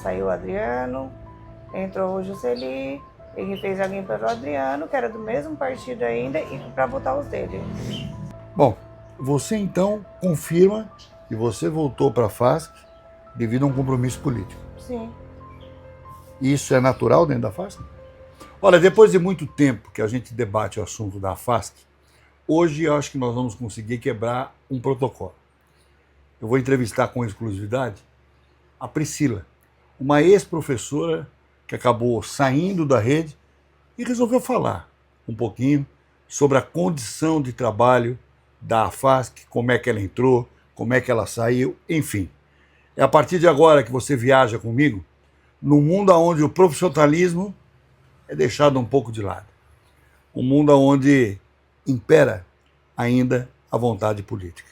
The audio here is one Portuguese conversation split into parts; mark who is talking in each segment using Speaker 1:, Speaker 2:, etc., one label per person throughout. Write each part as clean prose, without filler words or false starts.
Speaker 1: Saiu o Adriano, entrou o Juscelino, ele fez alguém pelo Adriano, que era do mesmo partido ainda, e para votar os dele.
Speaker 2: Bom, você então confirma que você voltou para a FASC devido a um compromisso político.
Speaker 1: Sim.
Speaker 2: Isso é natural dentro da FASC? Olha, depois de muito tempo que a gente debate o assunto da FASC, hoje eu acho que nós vamos conseguir quebrar um protocolo. Eu vou entrevistar com exclusividade a Priscila, uma ex-professora que acabou saindo da rede e resolveu falar um pouquinho sobre a condição de trabalho da FASC, como é que ela entrou, como é que ela saiu, enfim. É a partir de agora que você viaja comigo num mundo onde o profissionalismo é deixado um pouco de lado. Um mundo onde impera ainda a vontade política.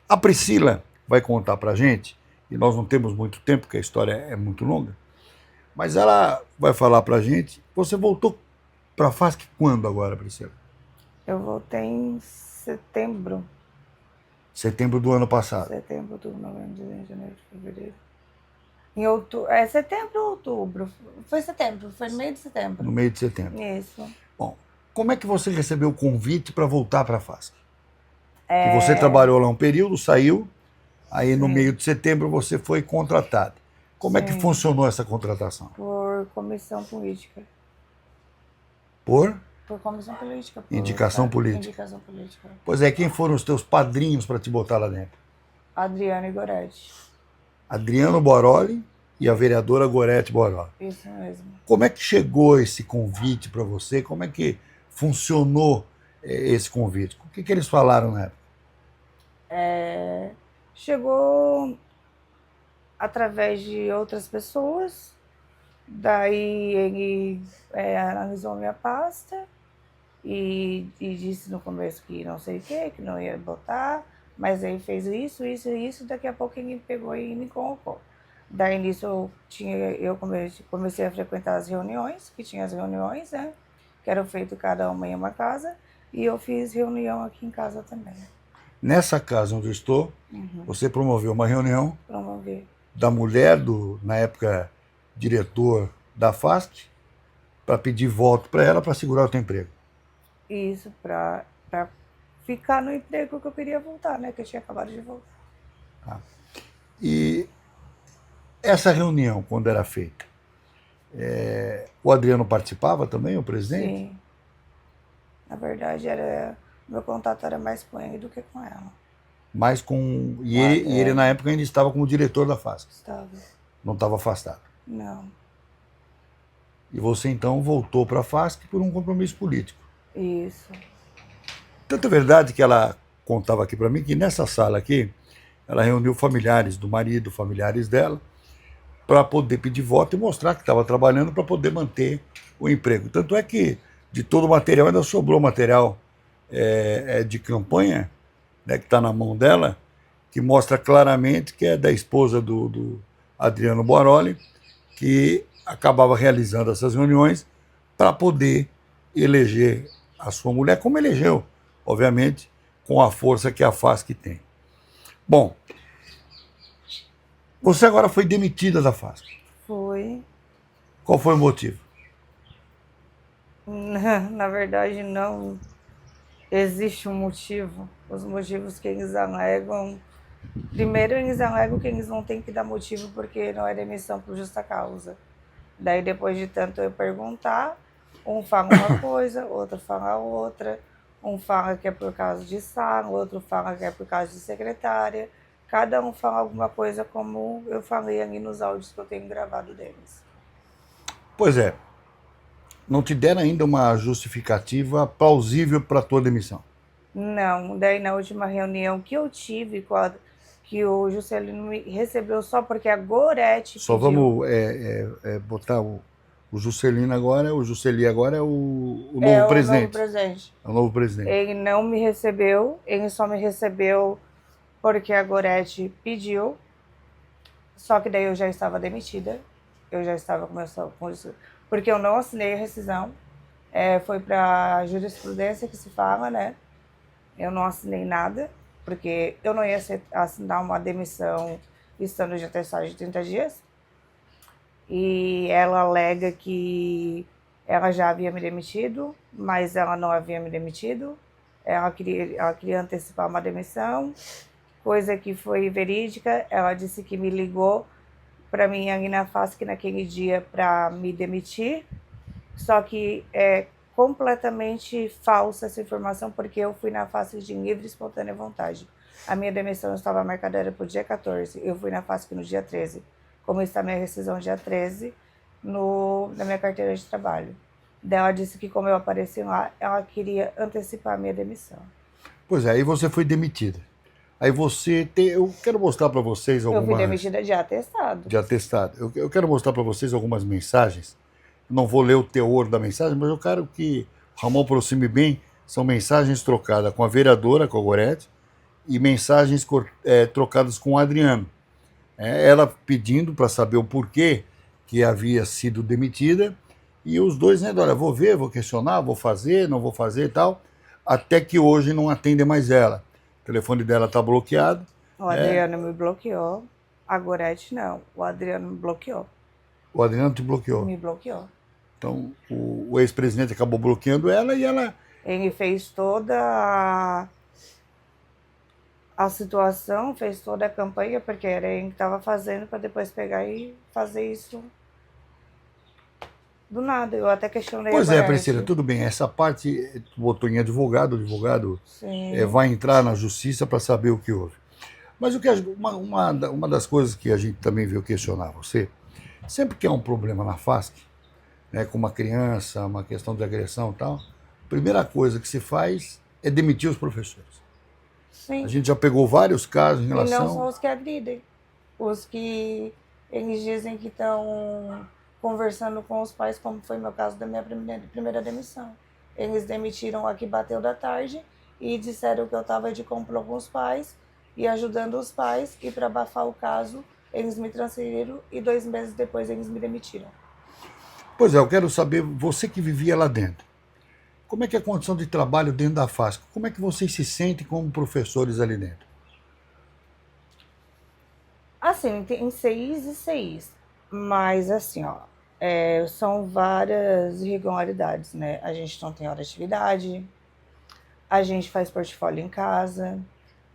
Speaker 2: A Priscila vai contar para a gente, e nós não temos muito tempo, porque a história é muito longa, mas ela vai falar para a gente. Você voltou para a FASC quando agora, Priscila?
Speaker 1: Eu voltei em setembro.
Speaker 2: Setembro do ano passado.
Speaker 1: Setembro, outubro, novembro, dezembro, janeiro, fevereiro. Em outubro. É setembro ou outubro? Foi setembro, foi no meio de setembro.
Speaker 2: No meio de setembro.
Speaker 1: Isso.
Speaker 2: Bom, como é que você recebeu o convite para voltar para a FASC? Que você trabalhou lá um período, saiu, aí no meio de setembro você foi contratado. Como é que funcionou essa contratação?
Speaker 1: Por comissão política.
Speaker 2: Por
Speaker 1: comissão política.
Speaker 2: indicação política.
Speaker 1: Indicação política.
Speaker 2: Pois é, quem foram os teus padrinhos para te botar lá dentro?
Speaker 1: Adriano e Goretti.
Speaker 2: Adriano Boroli e a vereadora Gorete Boroli.
Speaker 1: Isso mesmo.
Speaker 2: Como é que chegou esse convite para você? Como é que funcionou esse convite? O que eles falaram na época?
Speaker 1: Chegou através de outras pessoas, daí ele analisou minha pasta e disse no começo que não sei o que não ia botar, mas aí fez isso, daqui a pouco ele pegou e me colocou. Daí nisso eu comecei a frequentar as reuniões, que tinha as reuniões, né, que eram feitas cada uma em uma casa, e eu fiz reunião aqui em casa também.
Speaker 2: Nessa casa onde eu estou, você promoveu uma reunião da mulher do, na época, diretor da FASC, para pedir voto para ela para segurar o teu emprego.
Speaker 1: Isso, para ficar no emprego que eu queria voltar, né? Que eu tinha acabado de voltar.
Speaker 2: E essa reunião, quando era feita, o Adriano participava também, o presidente?
Speaker 1: Sim. Na verdade, meu contato era mais com ele do que com ela.
Speaker 2: Mas com. E ele, na época, ainda estava como diretor da FASC?
Speaker 1: Estava.
Speaker 2: Não estava afastado?
Speaker 1: Não.
Speaker 2: E você, então, voltou para a FASC por um compromisso político?
Speaker 1: Isso.
Speaker 2: Tanto é verdade que ela contava aqui para mim que nessa sala aqui, ela reuniu familiares do marido, familiares dela, para poder pedir voto e mostrar que estava trabalhando para poder manter o emprego. Tanto é que de todo o material ainda sobrou material de campanha, né, que está na mão dela, que mostra claramente que é da esposa do Adriano Boroli, que acabava realizando essas reuniões para poder eleger a sua mulher, como elegeu, obviamente, com a força que a FASC tem. Bom, você agora foi demitida da FASC.
Speaker 1: Foi.
Speaker 2: Qual foi o motivo?
Speaker 1: Na verdade, não existe um motivo. Os motivos que eles alegam... Primeiro, eles alegam que eles não têm que dar motivo porque não é demissão por justa causa. Daí, depois de tanto eu perguntar, um fala uma coisa, outro fala outra. Um fala que é por causa de sala, outro fala que é por causa de secretária. Cada um fala alguma coisa, como eu falei ali nos áudios que eu tenho gravado deles.
Speaker 2: Pois é. Não te deram ainda uma justificativa plausível para a tua demissão?
Speaker 1: Não. Daí, na última reunião que eu tive, que o Juscelino me recebeu só porque a Gorete
Speaker 2: Só
Speaker 1: pediu.
Speaker 2: vamos botar o Juscelino agora, o Juscelino agora é o novo presidente.
Speaker 1: O novo presidente.
Speaker 2: É o novo presidente.
Speaker 1: Ele não me recebeu, ele só me recebeu porque a Gorete pediu, só que daí eu já estava demitida, eu já estava começando com isso, porque eu não assinei a rescisão, foi para jurisprudência que se fala, né? Eu não assinei nada, porque eu não ia assinar uma demissão estando de atestado de 30 dias. e ela alega que ela já havia me demitido, mas ela não havia me demitido. Ela queria antecipar uma demissão, coisa que foi verídica. Ela disse que me ligou para mim ali na FASC naquele dia para me demitir, só que é completamente falsa essa informação, porque eu fui na FASC de livre e espontânea vontade. A minha demissão estava marcada para o dia 14, eu fui na FASC no dia 13. Como está a minha rescisão dia 13, na minha carteira de trabalho. Daí ela disse que como eu apareci lá, ela queria antecipar a minha demissão.
Speaker 2: Pois é, aí você foi demitida. Aí eu quero mostrar para vocês
Speaker 1: Eu fui
Speaker 2: algumas...
Speaker 1: demitida de atestado.
Speaker 2: De atestado. Eu quero mostrar para vocês algumas mensagens. Não vou ler o teor da mensagem, mas eu quero que o Ramon aproxime bem. São mensagens trocadas com a vereadora, com a Gorete, e mensagens trocadas com o Adriano. Ela pedindo para saber o porquê que havia sido demitida, e os dois, né, olha, vou ver, vou questionar, vou fazer, não vou fazer e tal, até que hoje não atende mais ela. O telefone dela está bloqueado.
Speaker 1: O Adriano me bloqueou, a Gorete não, o Adriano me bloqueou.
Speaker 2: O Adriano te bloqueou.
Speaker 1: Me bloqueou.
Speaker 2: Então, o ex-presidente acabou bloqueando ela e ela...
Speaker 1: Ele fez toda a situação, fez toda a campanha, porque era ele que estava fazendo, para depois pegar e fazer isso do nada. Eu até questionei.
Speaker 2: Pois é, Priscila, tudo bem. Essa parte tu botou em advogado, o advogado vai entrar na justiça para saber o que houve. Mas uma das coisas que a gente também veio questionar você, sempre que há um problema na FASC, né, com uma criança, uma questão de agressão e tal, a primeira coisa que se faz é demitir os professores.
Speaker 1: Sim.
Speaker 2: A gente já pegou vários casos em relação...
Speaker 1: E não são os que agridem. Os que eles dizem que estão conversando com os pais, como foi meu caso da minha primeira demissão. Eles demitiram a que bateu da tarde e disseram que eu estava de complô com os pais e ajudando os pais, e para abafar o caso, eles me transferiram e 2 meses depois eles me demitiram.
Speaker 2: Pois é, eu quero saber, você que vivia lá dentro, como é que é a condição de trabalho dentro da FASC? Como é que vocês se sentem como professores ali dentro?
Speaker 1: Assim, tem CIs e CIs, mas assim, ó, são várias irregularidades, né? A gente não tem hora de atividade, a gente faz portfólio em casa,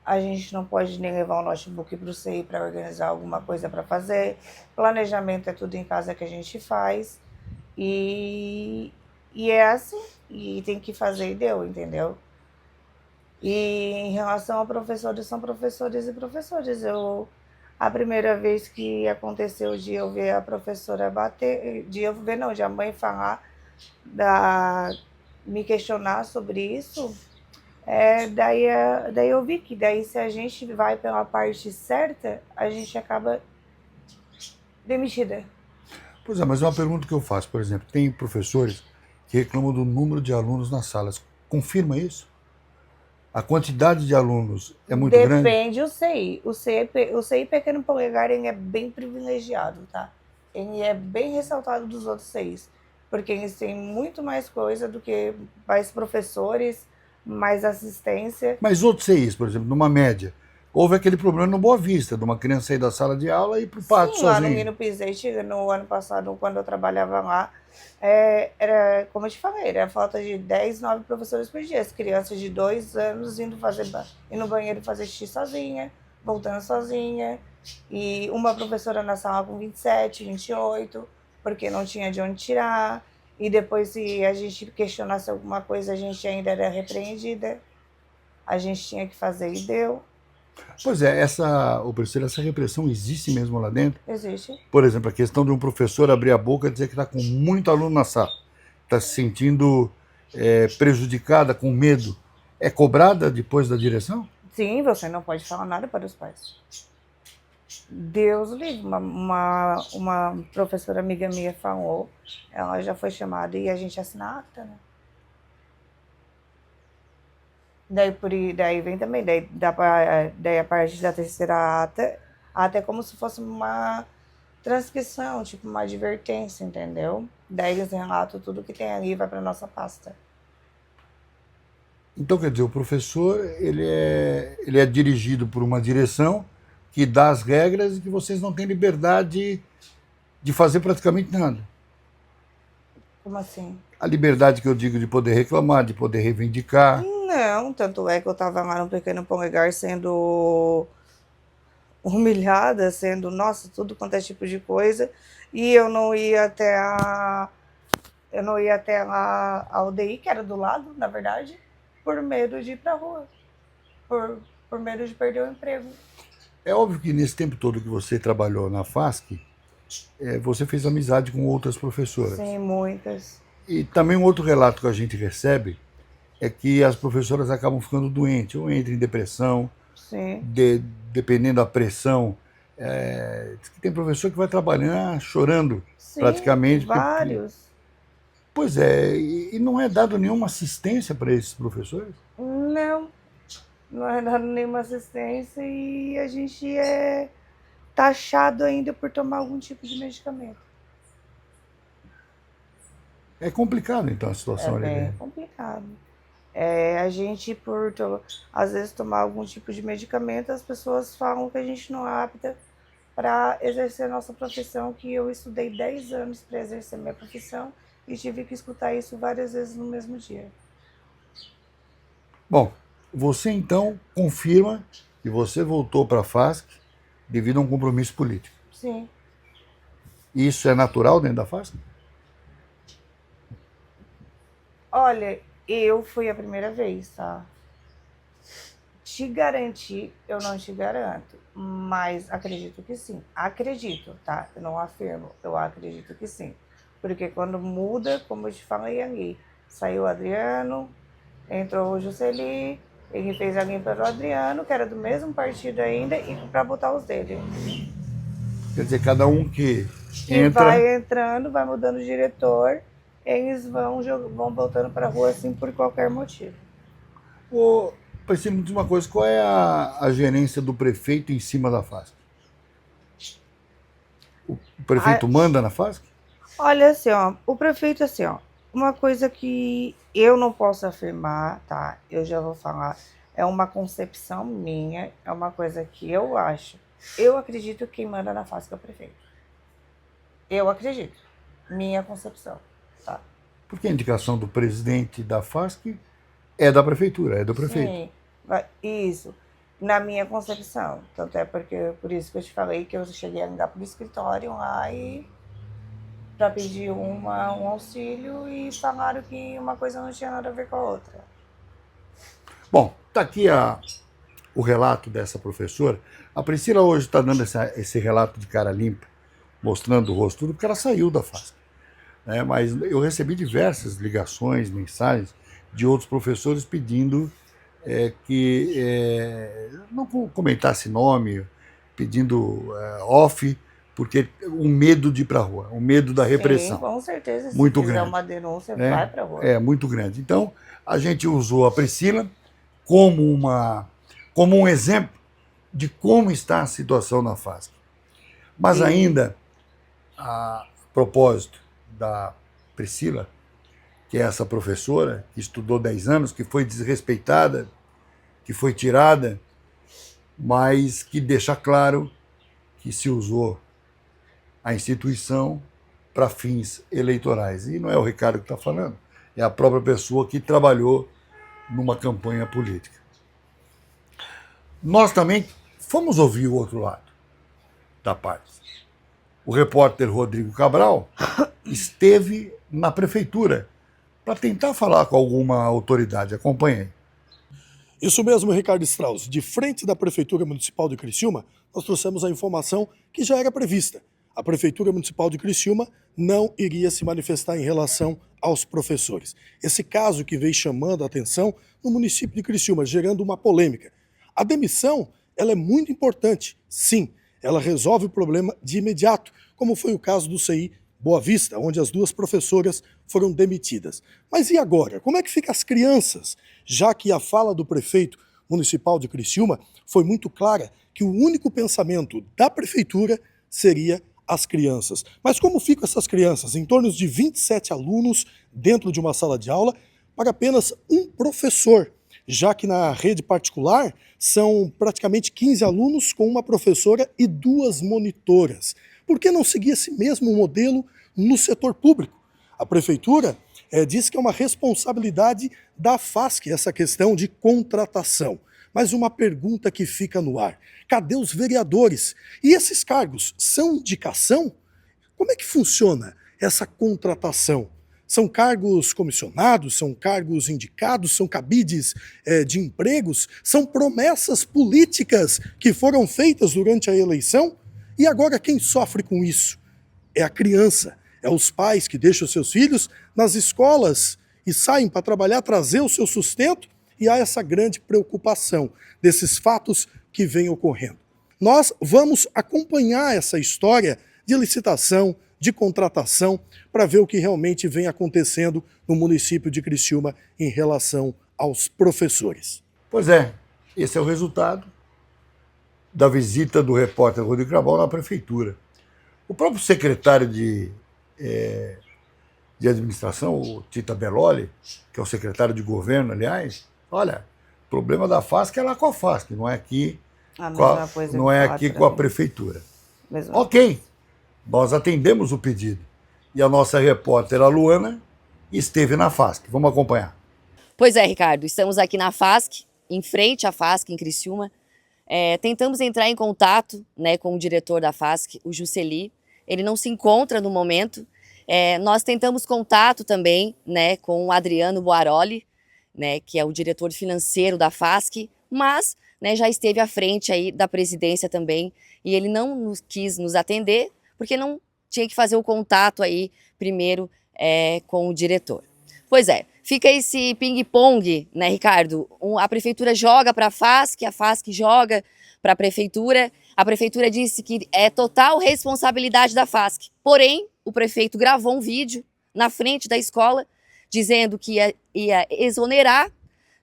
Speaker 1: a gente não pode nem levar o notebook para o CI para organizar alguma coisa para fazer, planejamento é tudo em casa que a gente faz, e é assim, e tem que fazer e deu, entendeu? E em relação a professores, são professores e professores. A primeira vez que aconteceu de eu ver a professora bater, de a mãe falar, me questionar sobre isso, daí eu vi que daí se a gente vai pela parte certa, a gente acaba demitida.
Speaker 2: Pois é, mas é uma pergunta que eu faço, por exemplo, tem professores que reclamam do número de alunos nas salas. Confirma isso? A quantidade de alunos é muito grande?
Speaker 1: Depende do CI. O CI pequeno polegar, ele é bem privilegiado, tá? Ele é bem ressaltado dos outros CIs, porque eles têm muito mais coisa do que mais professores, mais assistência.
Speaker 2: Mas outros CIs, por exemplo, numa média, houve aquele problema no Boa Vista, de uma criança sair da sala de aula e ir para o pátio sozinho.
Speaker 1: Lá no Mino Pizete, no ano passado, quando eu trabalhava lá, era, como eu te falei, era falta de 10, 9 professores por dia. As crianças de 2 anos indo no banheiro fazer xixi sozinha, voltando sozinha. E uma professora na sala com 27, 28, porque não tinha de onde tirar. E depois, se a gente questionasse alguma coisa, a gente ainda era repreendida. A gente tinha que fazer e deu.
Speaker 2: Pois é, Priscila, essa repressão existe mesmo lá dentro?
Speaker 1: Existe.
Speaker 2: Por exemplo, a questão de um professor abrir a boca e dizer que está com muito aluno na sala, está se sentindo prejudicada, com medo. É cobrada depois da direção?
Speaker 1: Sim, você não pode falar nada para os pais. Deus livre. Uma professora amiga minha falou, ela já foi chamada e a gente assina a ata, né? Daí vem também, daí a parte da terceira ata é como se fosse uma transcrição, tipo uma advertência, entendeu? Daí eles relatam tudo que tem ali e vai para nossa pasta.
Speaker 2: Então, quer dizer, o professor ele é dirigido por uma direção que dá as regras e que vocês não têm liberdade de fazer praticamente nada.
Speaker 1: Como assim?
Speaker 2: A liberdade que eu digo de poder reclamar, de poder reivindicar.
Speaker 1: Não, tanto é que eu estava lá no Pequeno Polegar sendo humilhada, sendo, nossa, tudo quanto é tipo de coisa, e eu não ia até a UDI, que era do lado, na verdade, por medo de ir pra rua, por medo de perder o emprego.
Speaker 2: É óbvio que nesse tempo todo que você trabalhou na FASC, você fez amizade com outras professoras.
Speaker 1: Sim, muitas.
Speaker 2: E também um outro relato que a gente recebe é que as professoras acabam ficando doentes, ou entram em depressão,
Speaker 1: Sim,
Speaker 2: dependendo da pressão. Diz que tem professor que vai trabalhar chorando,
Speaker 1: sim,
Speaker 2: praticamente.
Speaker 1: vários.
Speaker 2: Pois é, e não é dado nenhuma assistência para esses professores?
Speaker 1: Não, não é dado nenhuma assistência e a gente é taxado ainda por tomar algum tipo de medicamento.
Speaker 2: É complicado, então, a
Speaker 1: É
Speaker 2: situação ali
Speaker 1: bem
Speaker 2: dentro.
Speaker 1: complicado. A gente, às vezes, tomar algum tipo de medicamento, as pessoas falam que a gente não é apta para exercer a nossa profissão, que eu estudei 10 anos para exercer minha profissão e tive que escutar isso várias vezes no mesmo dia.
Speaker 2: Bom, você então confirma que você voltou para a FASC devido a um compromisso político.
Speaker 1: Sim.
Speaker 2: Isso é natural dentro da FASC?
Speaker 1: Olha, eu fui a primeira vez, tá? Te garantir, eu não te garanto, mas acredito que sim. Acredito, tá? Eu não afirmo, eu acredito que sim. Porque quando muda, como eu te falei ali, saiu o Adriano, entrou o Jusceli, ele fez alguém pelo Adriano, que era do mesmo partido ainda, e para botar os dele.
Speaker 2: Quer dizer, cada um que
Speaker 1: Que
Speaker 2: entra.
Speaker 1: vai entrando, vai mudando o diretor, eles vão voltando para a rua assim por qualquer motivo.
Speaker 2: Ô, Priscila, me diz uma coisa: qual é a gerência do prefeito em cima da FASC? O
Speaker 1: Ah,
Speaker 2: prefeito manda na FASC?
Speaker 1: olha, assim, ó, o prefeito, assim, ó, uma coisa que eu não posso afirmar, tá? Eu já vou falar, é uma concepção minha, é uma coisa que eu acho. Eu acredito que quem manda na FASC é o prefeito. Eu acredito. Minha concepção, tá?
Speaker 2: Porque a indicação do presidente da FASC é da prefeitura, é do prefeito.
Speaker 1: Sim, isso. Na minha concepção. Tanto é porque, por isso que eu te falei que eu cheguei a andar pro escritório lá e para pedir um auxílio e falaram que uma coisa não tinha nada a ver com a outra.
Speaker 2: Bom, está aqui o relato dessa professora. A Priscila hoje está dando esse relato de cara limpa, mostrando o rosto, tudo, porque ela saiu da FASC. Mas eu recebi diversas ligações, mensagens de outros professores pedindo que não comentasse nome, pedindo off, porque o medo de ir para a rua, o medo da repressão.
Speaker 1: Sim, com certeza. Se
Speaker 2: muito
Speaker 1: fizer
Speaker 2: grande.
Speaker 1: uma denúncia, vai para a rua.
Speaker 2: É muito grande. Então, a gente usou a Priscila como um exemplo de como está a situação na FASC. Mas
Speaker 1: Sim.
Speaker 2: ainda, a propósito da Priscila, que é essa professora que estudou 10 anos, que foi desrespeitada, que foi tirada, mas que deixa claro que se usou a instituição para fins eleitorais. E não é o Ricardo que está falando, é a própria pessoa que trabalhou numa campanha política. Nós também fomos ouvir o outro lado da parte. O repórter Rodrigo Cabral esteve na prefeitura para tentar falar com alguma autoridade. Acompanhei.
Speaker 3: Isso mesmo, Ricardo Strauss. De frente da Prefeitura Municipal de Criciúma, nós trouxemos a informação que já era prevista. A Prefeitura Municipal de Criciúma não iria se manifestar em relação aos professores. Esse caso que veio chamando a atenção no município de Criciúma, gerando uma polêmica. A demissão, ela é muito importante, sim. Ela resolve o problema de imediato, como foi o caso do CI Boa Vista, onde as duas professoras foram demitidas. Mas e agora? Como é que ficam as crianças? Já que a fala do prefeito municipal de Criciúma foi muito clara que o único pensamento da prefeitura seria as crianças. Mas como ficam essas crianças? Em torno de 27 alunos dentro de uma sala de aula para apenas um professor, já que na rede particular são praticamente 15 alunos com uma professora e 2 monitoras. por que não seguir esse mesmo modelo no setor público? A prefeitura diz que é uma responsabilidade da FASC essa questão de contratação. Mas uma pergunta que fica no ar: cadê os vereadores? E esses cargos são indicação? Como é que funciona essa contratação? São cargos comissionados, são cargos indicados, são cabides de empregos, são promessas políticas que foram feitas durante a eleição? E agora quem sofre com isso? É a criança, é os pais que deixam seus filhos nas escolas e saem para trabalhar, trazer o seu sustento, e há essa grande preocupação desses fatos que vêm ocorrendo. Nós vamos acompanhar essa história de licitação, de contratação, para ver o que realmente vem acontecendo no município de Criciúma em relação aos professores.
Speaker 2: Pois é, esse é o resultado da visita do repórter Rodrigo Crabal na prefeitura. O próprio secretário de administração, o Tita Belloli, que é o secretário de governo, aliás, olha, o problema da FASC é lá com a FASC, não é aqui, com a prefeitura. Ok, nós atendemos o pedido. E a nossa repórter, a Luana, esteve na FASC. Vamos acompanhar.
Speaker 4: Pois é, Ricardo, estamos aqui na FASC, em frente à FASC, em Criciúma. Tentamos entrar em contato, né, com o diretor da FASC, o Jusceli. Ele não se encontra no momento. Nós tentamos contato também, né, com o Adriano Boaroli, né, que é o diretor financeiro da FASC, mas, né, já esteve à frente aí da presidência também, e ele não quis nos atender, porque não tinha que fazer o contato aí primeiro com o diretor. Pois é, fica esse ping-pong, né, Ricardo? A prefeitura joga para a FASC joga para a prefeitura disse que é total responsabilidade da FASC. Porém, o prefeito gravou um vídeo na frente da escola dizendo que ia exonerar,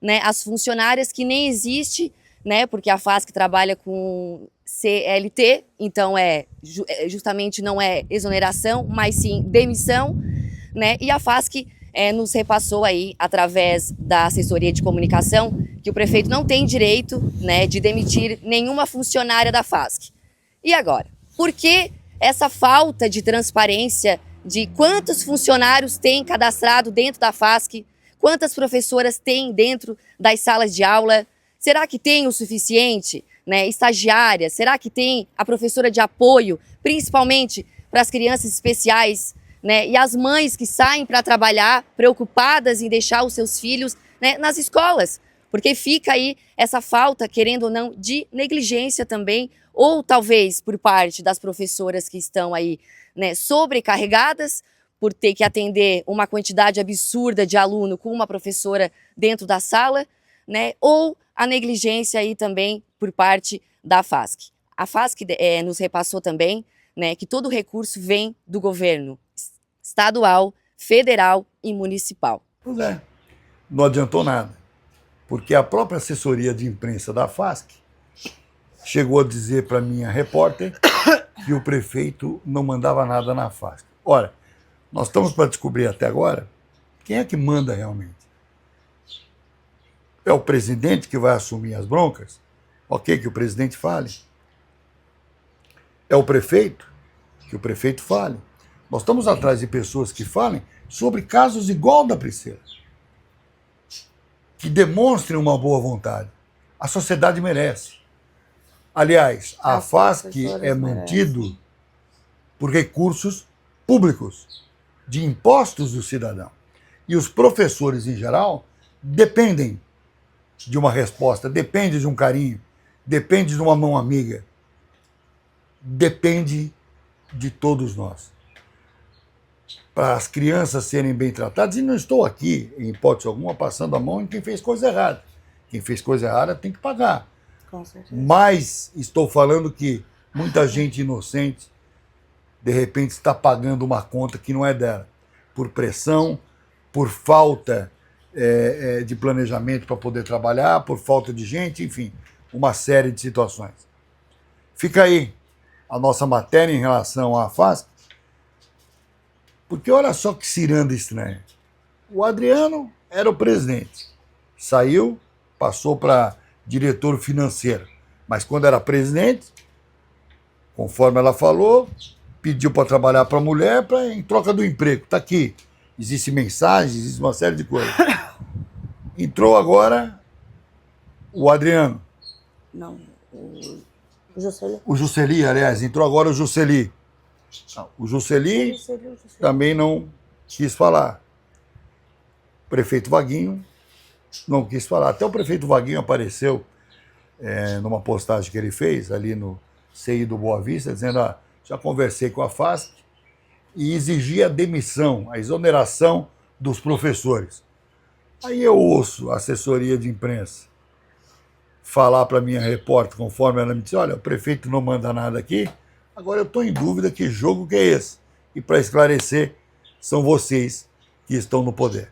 Speaker 4: né, as funcionárias, que nem existe, né, porque a FASC trabalha com CLT, então justamente não é exoneração, mas sim demissão, né, e a FASC nos repassou aí, através da assessoria de comunicação, que o prefeito não tem direito, né, de demitir nenhuma funcionária da FASC. E agora? Por que essa falta de transparência de quantos funcionários tem cadastrado dentro da FASC, quantas professoras tem dentro das salas de aula? Será que tem o suficiente, né, estagiária? Será que tem a professora de apoio, principalmente para as crianças especiais, né, e as mães que saem para trabalhar preocupadas em deixar os seus filhos, né, nas escolas? Porque fica aí essa falta, querendo ou não, de negligência também, ou talvez por parte das professoras que estão aí, né, sobrecarregadas por ter que atender uma quantidade absurda de aluno com uma professora dentro da sala, né, ou a negligência aí também por parte da FASC. A FASC nos repassou também, né, que todo o recurso vem do governo estadual, federal e municipal.
Speaker 2: Pois é, não adiantou nada, porque a própria assessoria de imprensa da FASC chegou a dizer para minha repórter que o prefeito não mandava nada na FASC. Ora, nós estamos para descobrir até agora quem é que manda realmente. É o presidente que vai assumir as broncas? Ok, que o presidente fale. É o prefeito? Que o prefeito fale. Nós estamos atrás de pessoas que falem sobre casos igual ao da Priscila, que demonstrem uma boa vontade. A sociedade merece. Aliás, a FASC é mantido por recursos públicos, de impostos do cidadão. E os professores, em geral, dependem de uma resposta, dependem de um carinho, dependem de uma mão amiga, depende de todos nós. Para as crianças serem bem tratadas, e não estou aqui, em hipótese alguma, passando a mão em quem fez coisa errada. Quem fez coisa errada tem que pagar.
Speaker 1: Com certeza.
Speaker 2: Mas estou falando que muita gente inocente, de repente, está pagando uma conta que não é dela, por pressão, por falta de planejamento para poder trabalhar, por falta de gente, enfim, uma série de situações. Fica aí a nossa matéria em relação à FASC, porque olha só que ciranda estranha. O Adriano era o presidente, saiu, passou para diretor financeiro, mas quando era presidente, conforme ela falou, pediu para trabalhar para a mulher em troca do emprego. Está aqui. Existe mensagem, existe uma série de coisas. Entrou agora o Adriano.
Speaker 1: Não, o Juscelino.
Speaker 2: O Jusceli, aliás, entrou agora o Jusceli. O Jusceli também não quis falar. O prefeito Vaguinho não quis falar. Até o prefeito Vaguinho apareceu numa postagem que ele fez ali no CI do Boa Vista, dizendo: já conversei com a FASC e exigi a demissão, a exoneração dos professores. Aí eu ouço a assessoria de imprensa falar para a minha repórter, conforme ela me disse: olha, o prefeito não manda nada aqui, agora eu estou em dúvida que jogo que é esse. E para esclarecer, são vocês que estão no poder.